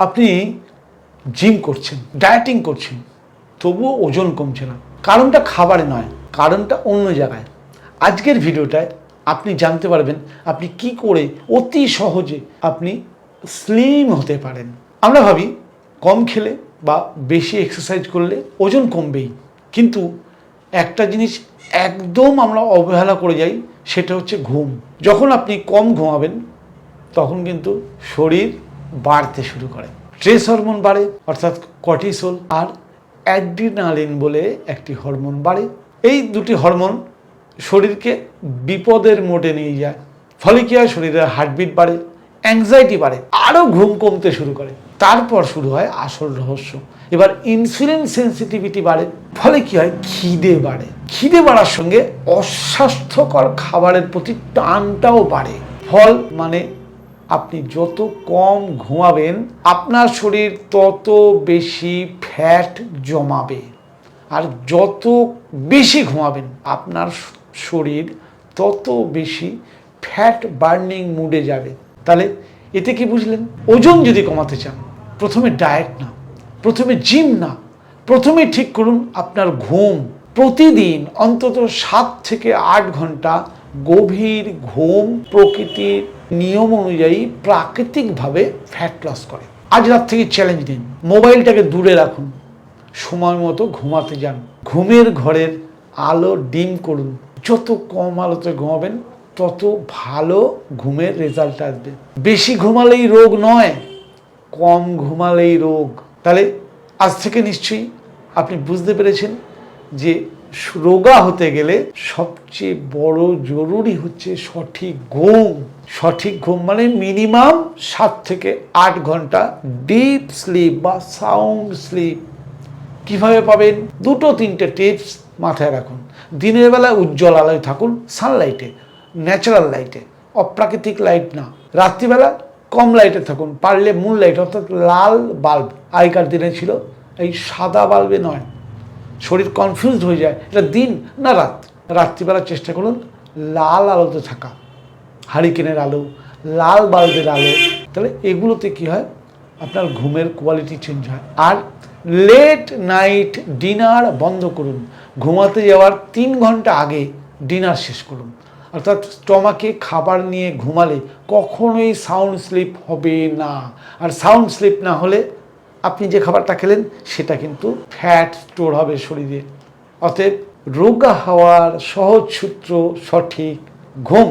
আপনি জিম করছেন, ডায়েটিং করছেন, তবুও ওজন কমছে না। কারণটা খাবারে নয়, কারণটা অন্য জায়গায়। আজকের ভিডিওটায় আপনি জানতে পারবেন আপনি কি করে অতি সহজে আপনি স্লিম হতে পারেন। আমরা ভাবি কম খেলে বা বেশি এক্সারসাইজ করলে ওজন কমবেই, কিন্তু একটা জিনিস একদম আমরা অবহেলা করে যাই, সেটা হচ্ছে ঘুম। যখন আপনি কম ঘুমাবেন তখন কিন্তু শরীর বাড়তে শুরু করে, স্ট্রেস হরমোন বাড়ে অর্থাৎ কর্টিসল, আর অ্যাড্রিনালিন বলে একটি হরমোন বাড়ে। এই দুটি হরমোন শরীরকে বিপদের মোডে নিয়ে যায়, ফলে কি হয়, শরীরের হার্টবিট বাড়ে, অ্যাংজাইটি বাড়ে, আরও ঘুম কমতে শুরু করে। তারপর শুরু হয় আসল রহস্য। এবার ইনসুলিন সেন্সিটিভিটি বাড়ে, ফলে কি হয়, খিদে বাড়ে। খিদে বাড়ার সঙ্গে অস্বাস্থ্যকর খাবারের প্রতি টানটাও বাড়ে। ফল মানে আপনি যত কম ঘুমাবেন আপনার শরীর তত বেশি ফ্যাট জমাবে, আর যত বেশি ঘুমাবেন আপনার শরীর তত বেশি ফ্যাট বার্নিং মুডে যাবে। তাহলে এতে কি বুঝলেন? ওজন যদি কমাতে চান, প্রথমে ডায়েট না, প্রথমে জিম না, প্রথমে ঠিক করুন আপনার ঘুম। প্রতিদিন অন্তত 7 থেকে 8 ঘন্টা গভীর ঘুম প্রকৃতির নিয়ম অনুযায়ী প্রাকৃতিকভাবে ফ্যাট লস করে। আজ রাত থেকে চ্যালেঞ্জ দিন, মোবাইলটাকে দূরে রাখুন, সময় মতো ঘুমাতে যান, ঘুমের ঘরের আলো ডিম করুন। যত কম আলোতে ঘুমাবেন তত ভালো ঘুমের রেজাল্ট আসবে। বেশি ঘুমালেই রোগ নয়, কম ঘুমালেই রোগ। তাহলে আজ থেকে নিশ্চয়ই আপনি বুঝতে পেরেছেন যে রোগা হতে গেলে সবচেয়ে বড় জরুরি হচ্ছে সঠিক ঘুম। সঠিক ঘুম মানে মিনিমাম 7 থেকে 8 ঘন্টা ডিপ স্লিপ বা সাউন্ড স্লিপ। কিভাবে পাবেন? 2-3টে টিপস মাথায় রাখুন। দিনের বেলা উজ্জ্বল আলোয় থাকুন, সানলাইটে, ন্যাচারাল লাইটে, অপ্রাকৃতিক লাইট না। রাত্রিবেলা কম লাইটে থাকুন, পারলে মুন লাইট অর্থাৎ লাল বাল্ব। আগেকার দিনে ছিল এই সাদা বাল্বে নয়, শরীর কনফিউজড হয়ে যায় এটা দিন না রাত। রাত্রিবেলা চেষ্টা করুন লাল আলোতে থাকা, হারিকেনের আলো, লাল বাল্বের আলো। তাহলে এগুলোতে কি হয়, আপনার ঘুমের কোয়ালিটি চেঞ্জ হয়। আর লেট নাইট ডিনার বন্ধ করুন। ঘুমাতে যাওয়ার 3 ঘন্টা আগে ডিনার শেষ করুন। অর্থাৎ স্টমাকে খাবার নিয়ে ঘুমালে কখনোই সাউন্ড স্লিপ হবে না। আর সাউন্ড স্লিপ না হলে আপনি যে খাবারটা খেলেন সেটা কিন্তু ফ্যাট স্টোর হবে শরীরে। অতএব রোগা হওয়ার সহজ সূত্র সঠিক ঘুম।